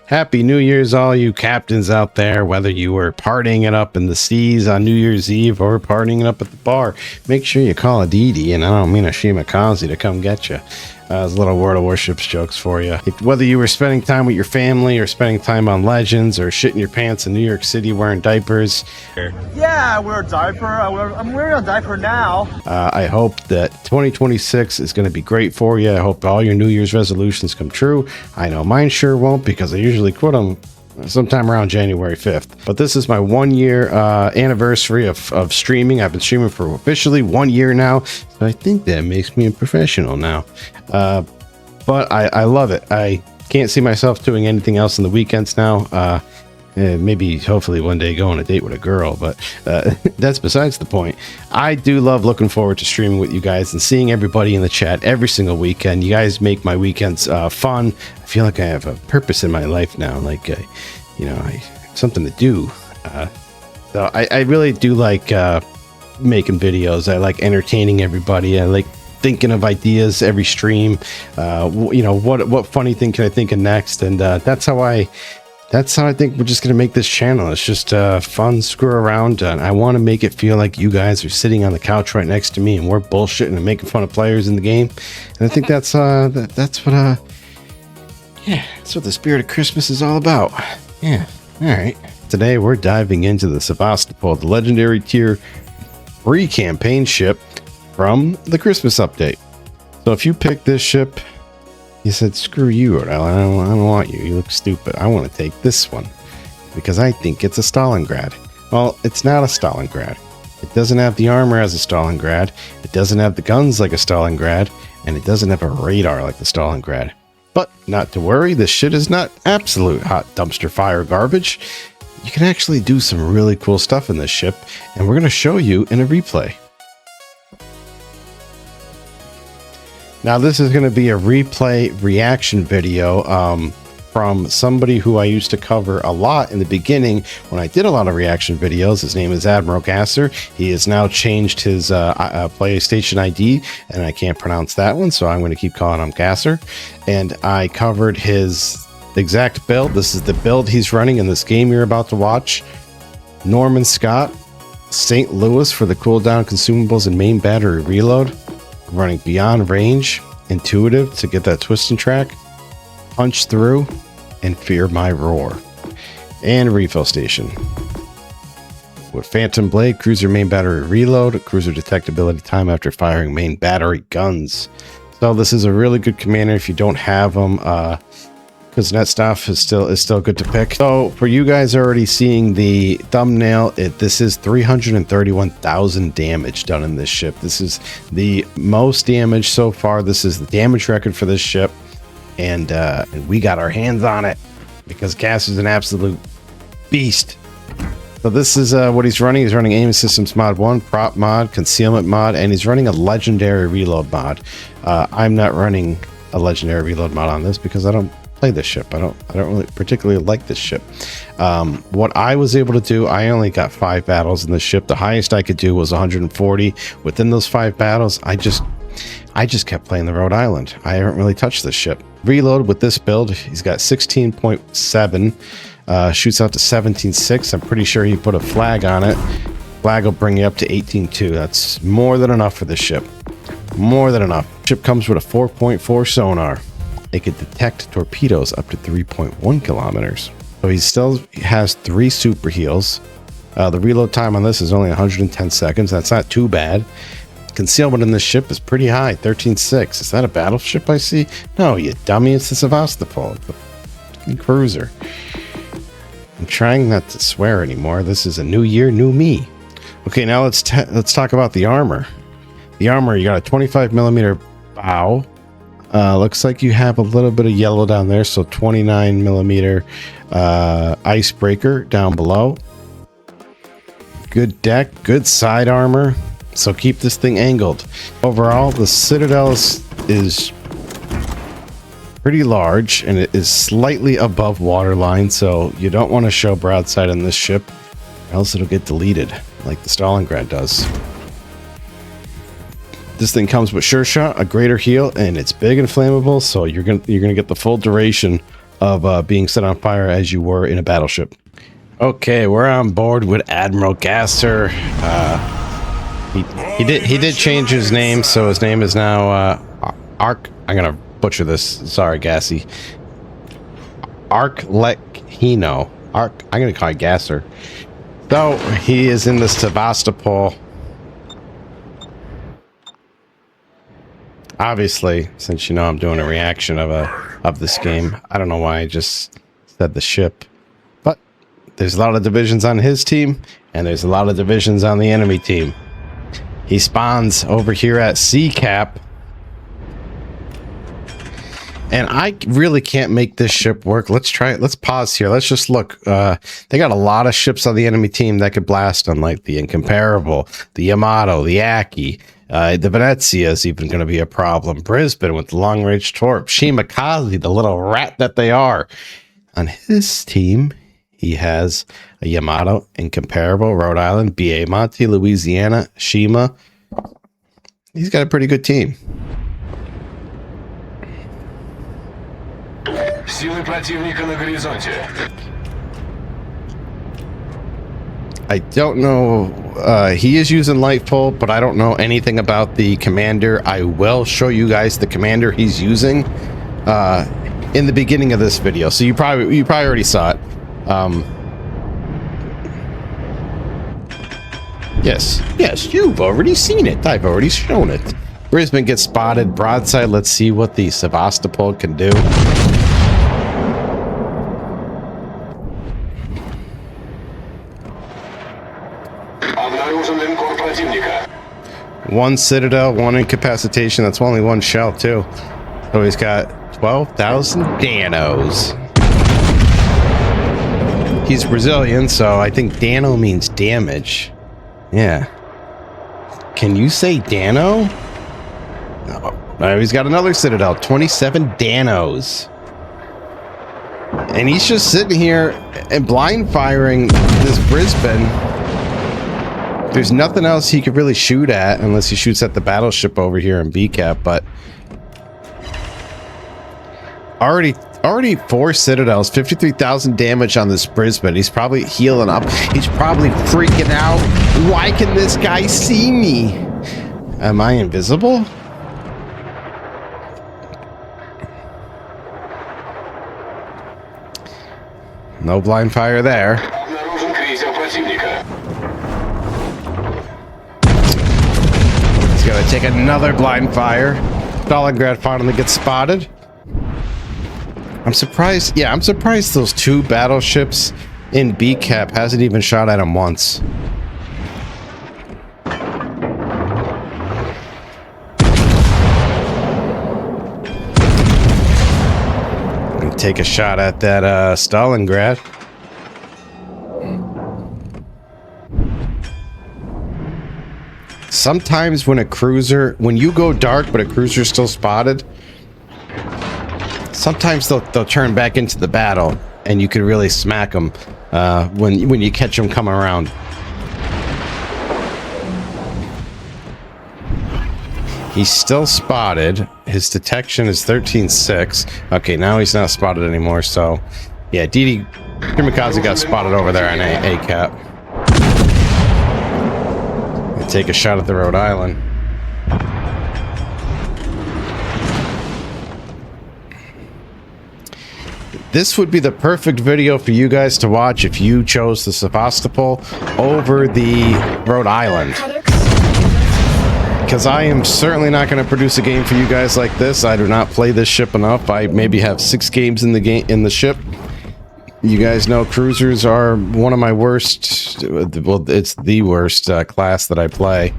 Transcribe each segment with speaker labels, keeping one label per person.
Speaker 1: Happy New Year's, all you captains out there, whether you were partying it up in the seas on New Year's Eve or partying it up at the bar. Make sure you call a Dee, and I don't mean a Shimakaze, to come get you. There's little World of Warships jokes for you. Whether you were spending time with your family or spending time on Legends or shitting your pants in New York City wearing diapers.
Speaker 2: Yeah, I wear a diaper. I'm wearing a diaper now.
Speaker 1: I hope that 2026 is going to be great for you. I hope all your New Year's resolutions come true. I know mine sure won't, because I usually quit them sometime around January 5th. But this is my 1 year anniversary of streaming. I've been streaming for officially 1 year now, so I think that makes me a professional now. But I love it. I can't see myself doing anything else on the weekends now. Maybe hopefully one day go on a date with a girl, but that's besides the point. I do love looking forward to streaming with you guys and seeing everybody in the chat every single weekend. You guys make my weekends fun. I feel like I have a purpose in my life now, like something to do. So I really do like making videos. I like entertaining everybody. I like thinking of ideas every stream. What funny thing can I think of next? And that's how I think we're just going to make this channel. It's just fun, screw around. And I want to make it feel like you guys are sitting on the couch right next to me and we're bullshitting and making fun of players in the game. And I think that's what the spirit of Christmas is all about. Yeah. All right. Today we're diving into the Sevastopole, the legendary tier free campaign ship from the Christmas update. So if you pick this ship, he said, screw you, Rhode Island. I don't want you. You look stupid. I want to take this one because I think it's a Stalingrad. Well, it's not a Stalingrad. It doesn't have the armor as a Stalingrad. It doesn't have the guns like a Stalingrad. And it doesn't have a radar like the Stalingrad. But not to worry, this shit is not absolute hot dumpster fire garbage. You can actually do some really cool stuff in this ship. And we're going to show you in a replay. Now, this is going to be a replay reaction video from somebody who I used to cover a lot in the beginning when I did a lot of reaction videos. His name is Admiral Gasser. He has now changed his PlayStation ID, and I can't pronounce that one, so I'm going to keep calling him Gasser. And I covered his exact build. This is the build he's running in this game you're about to watch. Norman Scott, St. Louis for the cooldown consumables and main battery reload. Running beyond range, intuitive to get that twist and track, punch through, and fear my roar. And refill station. With Phantom Blade, cruiser main battery reload, cruiser detectability time after firing main battery guns. So this is a really good commander if you don't have them, because that stuff is still good to pick. So for you guys already seeing the thumbnail, this is 331,000 damage done in this ship. This is the most damage so far. This is the damage record for this ship, and we got our hands on it because Cass is an absolute beast. So this is what he's running. He's running aim systems mod 1, prop mod, concealment mod, and he's running a legendary reload mod. I'm not running a legendary reload mod on this because I don't play this ship. I don't really particularly like this ship. What I was able to do, I only got 5 battles in this ship. The highest I could do was 140. Within those 5 battles, I just kept playing the Rhode Island. I haven't really touched this ship. Reload with this build, he's got 16.7, shoots out to 17.6. I'm pretty sure he put a flag on it. Flag will bring you up to 18.2. That's more than enough for this ship. More than enough. Ship comes with a 4.4 sonar. It could detect torpedoes up to 3.1 kilometers. So he still has 3 super heals. The reload time on this is only 110 seconds. That's not too bad. Concealment in this ship is pretty high, 13.6. Is that a battleship I see? No, you dummy, it's the Sevastopole. It's a fucking cruiser. I'm trying not to swear anymore. This is a new year, new me. Okay, now let's talk about the armor. The armor, you got a 25 millimeter bow. Looks like you have a little bit of yellow down there, so 29 millimeter icebreaker down below. Good deck, good side armor, so keep this thing angled. Overall, the Citadel is pretty large, and it is slightly above waterline, so you don't want to show broadside on this ship, else it'll get deleted, like the Stalingrad does. This thing comes with Sure Shot, a greater heal, and it's big and flammable, so you're gonna get the full duration of being set on fire as you were in a battleship. Okay, we're on board with Admiral Gasser. He did change his name, so his name is now Ark. I'm gonna butcher this. Sorry, Gassy. Arklechino. I'm gonna call it Gasser. So he is in the Sevastopol. Obviously, since you know I'm doing a reaction of this game, I don't know why I just said the ship, but there's a lot of divisions on his team, and there's a lot of divisions on the enemy team. He spawns over here at C Cap, and I really can't make this ship work. Let's try it. Let's pause here. Let's just look. They got a lot of ships on the enemy team that could blast them, like the Incomparable, the Yamato, the Aki. The Venezia is even going to be a problem. Brisbane with the long-range torp. Shimakaze, the little rat that they are. On his team, he has a Yamato, Incomparable, Rhode Island, B.A. Monte, Louisiana, Shima. He's got a pretty good team.
Speaker 3: Силы противника на горизонте.
Speaker 1: I don't know. He is using Lightful, but I don't know anything about the commander. I will show you guys the commander he's using in the beginning of this video, so you probably already saw it. Yes, you've already seen it. I've already shown it. Brisbane gets spotted. Broadside. Let's see what the Sevastopol can do. One Citadel, one Incapacitation. That's only one shell, too. So he's got 12,000 Danos. He's Brazilian, so I think Dano means damage. Yeah. Can you say Dano? No. He's got another Citadel, 27 Danos. And he's just sitting here and blind firing this Brisbane. There's nothing else he could really shoot at unless he shoots at the battleship over here in B-Cap, but already 4 Citadels, 53,000 damage on this Brisbane. He's probably healing up. He's probably freaking out. Why can this guy see me? Am I invisible? No blind fire there. Gonna take another blind fire. Stalingrad finally gets spotted. I'm surprised. Yeah, I'm surprised those 2 battleships in B-Cap hasn't even shot at him once. And take a shot at that Stalingrad. Sometimes when you go dark but a cruiser's still spotted, sometimes they'll turn back into the battle and you can really smack them when you catch them coming around. He's still spotted. His detection is 13.6. Okay, now he's not spotted anymore, so yeah, Shimakaze got spotted over there on A-Cap. Take a shot at the Rhode Island. This would be the perfect video for you guys to watch if you chose the Sevastopol over the Rhode Island. Because I am certainly not going to produce a game for you guys like this. I do not play this ship enough. I maybe have 6 games in the ship. You guys know cruisers are one of my worst. Well, it's the worst class that I play.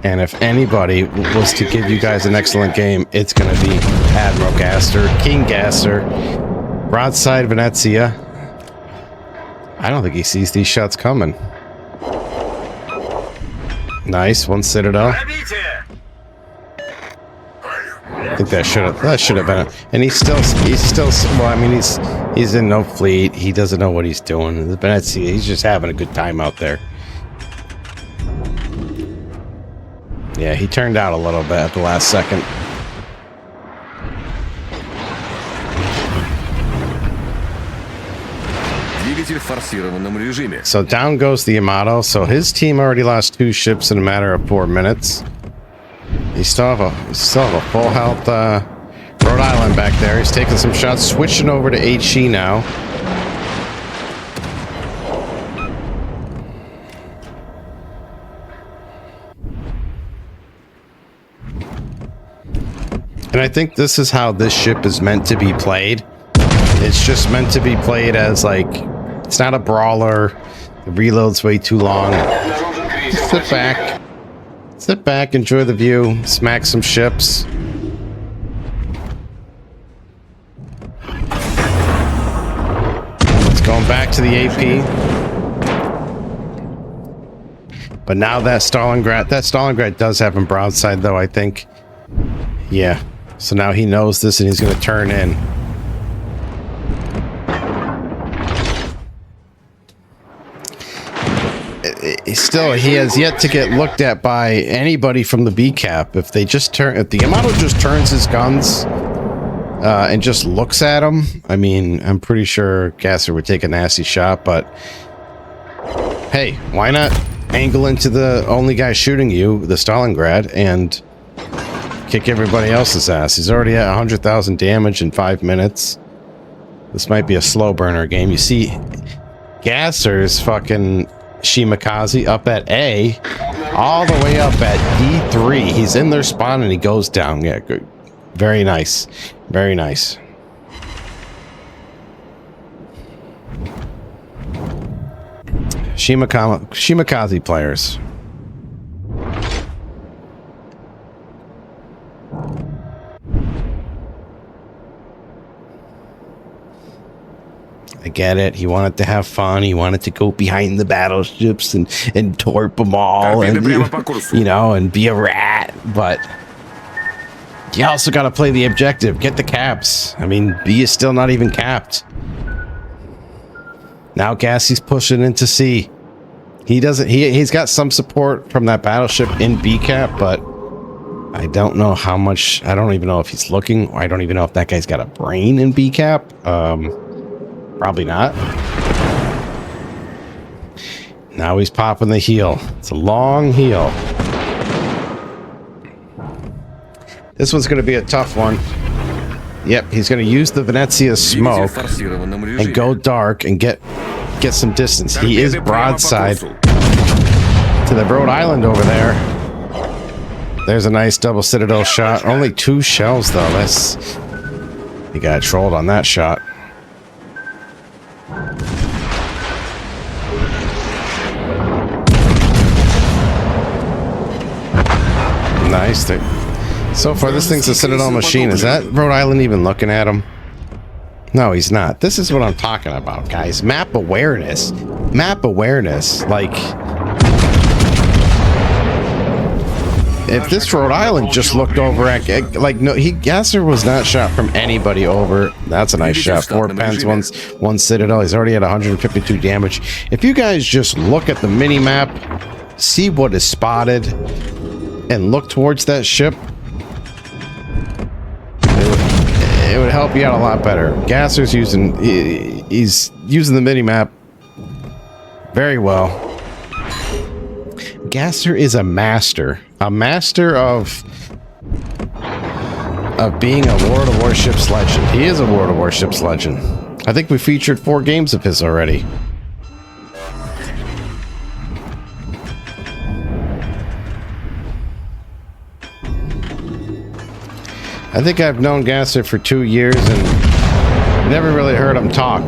Speaker 1: And if anybody was to give you guys an excellent game, it's going to be Admiral Gasser, King Gasser, Broadside Venezia. I don't think he sees these shots coming. Nice, 1 Citadel. I think that should have been it. And he's still well, I mean he's in no fleet. He doesn't know what he's doing. The Venezia, he's just having a good time out there. Yeah, he turned out a little bit at the last second.
Speaker 4: Двигатель в форсированном режиме.
Speaker 1: So down goes the Yamato. So his team already lost 2 ships in a matter of 4 minutes. He still have a full health Rhode Island back there. He's taking some shots, switching over to HE now. And I think this is how this ship is meant to be played. It's just meant to be played as like, it's not a brawler. The reload's way too long. Just sit back, enjoy the view, smack some ships. It's going back to the AP. But now that Stalingrad does have him broadside though, I think. Yeah. So now he knows this and he's going to turn in. He has yet to get looked at by anybody from the B cap. If the Yamato just turns his guns and just looks at him, I mean, I'm pretty sure Gasser would take a nasty shot, but hey, why not angle into the only guy shooting you, the Stalingrad, and kick everybody else's ass? He's already at 100,000 damage in 5 minutes. This might be a slow burner game. You see, Gasser's fucking Shimakaze up at A, all the way up at D3. He's in their spawn and he goes down. Yeah, good. Very nice. Very nice. Shimakaze players. I get it. He wanted to have fun. He wanted to go behind the battleships and torp them all and, you know, and be a rat. But you also got to play the objective. Get the caps. I mean, B is still not even capped. Now Gassie's pushing into C. He's got some support from that battleship in B cap, but I don't know how much. I don't even know if he's looking. I don't even know if that guy's got a brain in B cap. Probably not. Now he's popping the heel. It's a long heel. This one's going to be a tough one. Yep, he's going to use the Venezia smoke and go dark and get some distance. He is broadside to the Rhode Island over there. There's a nice double Citadel shot. Only 2 shells though. He got trolled on that shot. Nice. So far, this thing's a Citadel machine. Is that Rhode Island even looking at him? No, he's not. This is what I'm talking about, guys. Map awareness. Map awareness. Like, if this Rhode Island just looked over at, like, no, Gasser was not shot from anybody over. That's a nice shot. 4 pens, one Citadel. He's already at 152 damage. If you guys just look at the mini map, see what is spotted, and look towards that ship, it would help you out a lot better. Gasser's he's using the mini map very well. Gasser is a master of being a World of Warships legend. He is a World of Warships legend. I think we featured 4 games of his already. I think I've known Gasser for 2 years and never really heard him talk.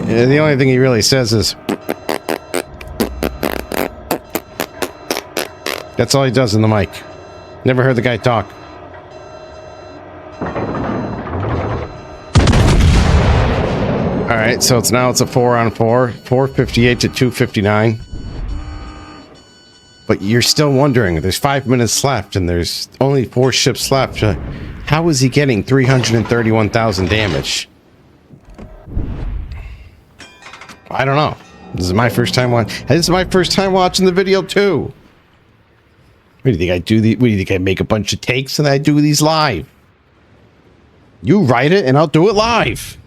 Speaker 1: The only thing he really says is, that's all he does in the mic. Never heard the guy talk. Alright, so it's a 4-on-4. 458 to 259. But you're still wondering, there's 5 minutes left and there's only 4 ships left. How is he getting 331,000 damage? I don't know. This is my first time watching the video too. What do you think I do? What do you think I make a bunch of takes and I do these live? You write it and I'll do it live.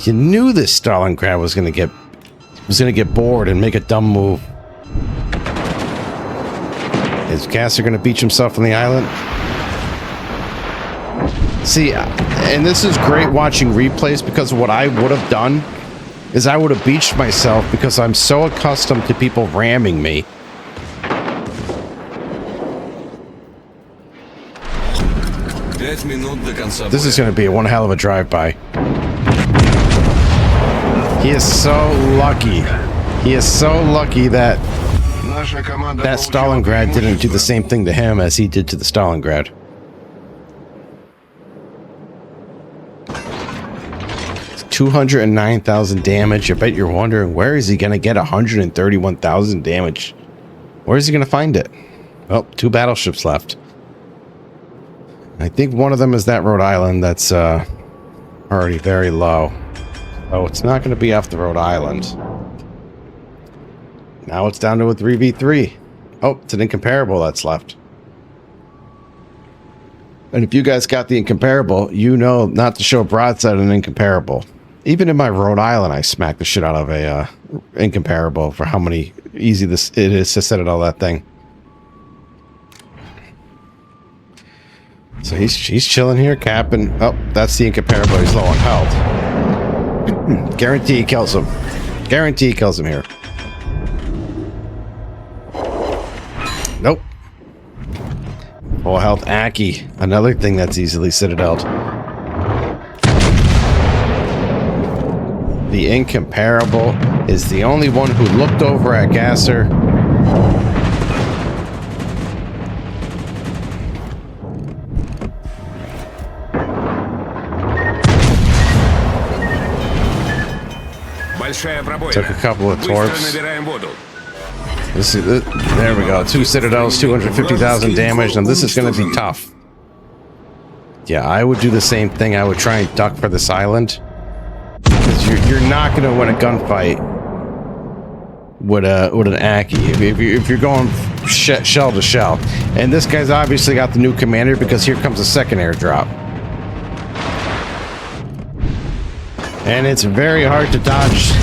Speaker 1: You knew this Stalingrad was gonna get bored and make a dumb move. Is Gasser gonna beach himself on the island? See, and this is great watching replays, because what I would have done is I would have beached myself, because I'm so accustomed to people ramming me. This is going to be one hell of a drive-by. He is so lucky. He is so lucky that Stalingrad didn't do the same thing to him as he did to the Stalingrad. It's 209,000 damage. I bet you're wondering, where is he going to get 131,000 damage? Where is he going to find it? Well, 2 battleships left. I think one of them is that Rhode Island that's already very low. Oh, it's not going to be off the Rhode Island. Now it's down to a 3v3. Oh, it's an incomparable that's left. And if you guys got the incomparable, you know not to show broadside on an incomparable. Even in my Rhode Island, I smacked the shit out of a incomparable for how many easy it is to set it all that thing. So he's chilling here, capping. Oh, that's the incomparable. He's low on health. Guarantee he kills him. Guarantee he kills him here. Nope. Full health Aki. Another thing that's easily citadeled. The incomparable is the only one who looked over at Gasser. Took a couple of torps. There we go. 2 citadels, 250,000 damage. Now this is going to be tough. Yeah, I would do the same thing. I would try and duck for this island. Because you're not going to win a gunfight with an Aki if you're going shell to shell. And this guy's obviously got the new commander, because here comes a second airdrop. And it's very hard to dodge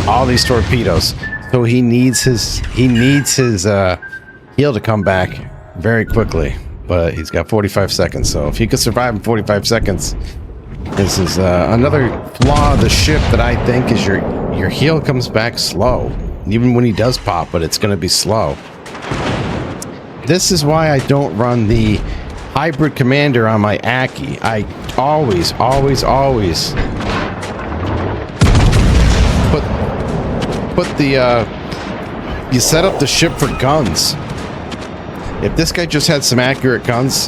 Speaker 1: all these torpedoes. So he needs his heal to come back very quickly. But he's got 45 seconds. So if he could survive in 45 seconds, this is another flaw of the ship that I think is your heal comes back slow. Even when he does pop, but it's going to be slow. This is why I don't run the hybrid commander on my Aki. I always put the you set up the ship for guns. If this guy just had some accurate guns,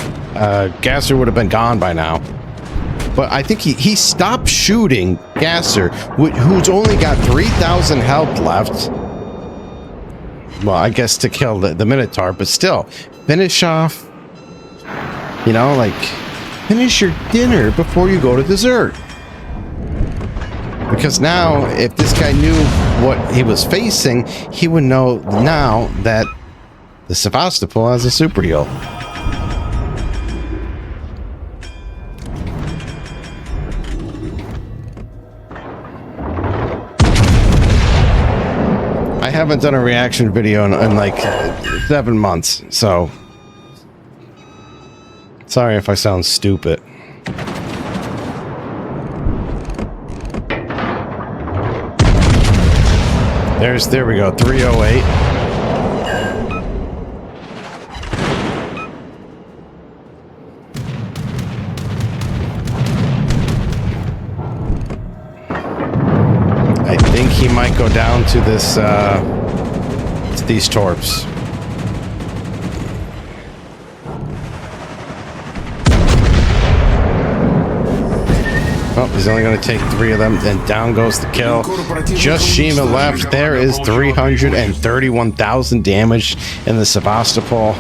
Speaker 1: Gasser would have been gone by now. But I think he stopped shooting Gasser, who's only got 3,000 health left. Well, I guess to kill the Minotaur, but still, finish off. You know, like, finish your dinner before you go to dessert. Because now, if this guy knew what he was facing, he would know now that the Sevastopol has a super heal. I haven't done a reaction video in like 7 months, so sorry if I sound stupid. There we go, 308. I think he might go down to this, to these torps. Oh, he's only going to take 3 of them, then down goes the kill. Just Shima left. There is 331,000 damage in the Sevastopol.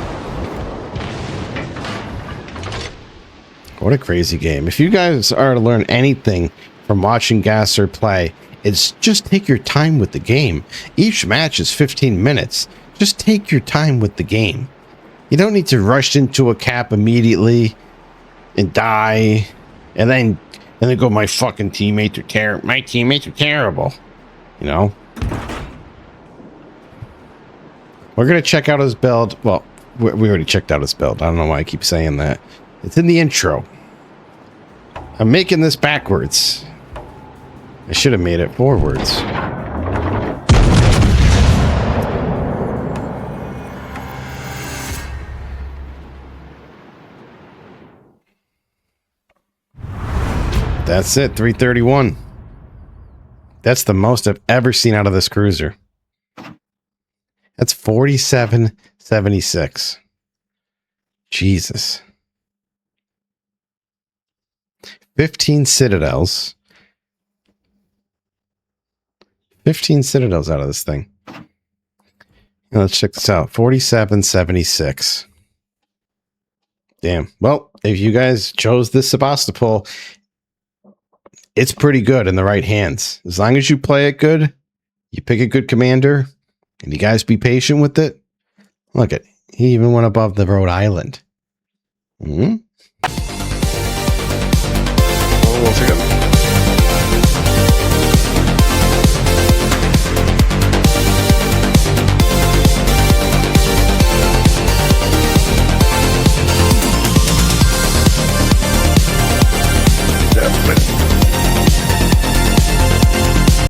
Speaker 1: What a crazy game. If you guys are to learn anything from watching Gasser play, it's just take your time with the game. Each match is 15 minutes. Just take your time with the game. You don't need to rush into a cap immediately and die and then And they go, my fucking teammates are terrible. My teammates are terrible. You know? We're going to check out his build. Well, we already checked out his build. I don't know why I keep saying that. It's in the intro. I'm making this backwards. I should have made it forwards. That's it, 331. That's the most I've ever seen out of this cruiser. That's 4776. Jesus. 15 citadels. 15 citadels out of this thing. Now let's check this out. 4776. Damn. Well, if you guys chose this Sevastopol, it's pretty good in the right hands. As long as you play it good, you pick a good commander, and you guys be patient with it. Look at, he even went above the Rhode Island.
Speaker 4: О, вот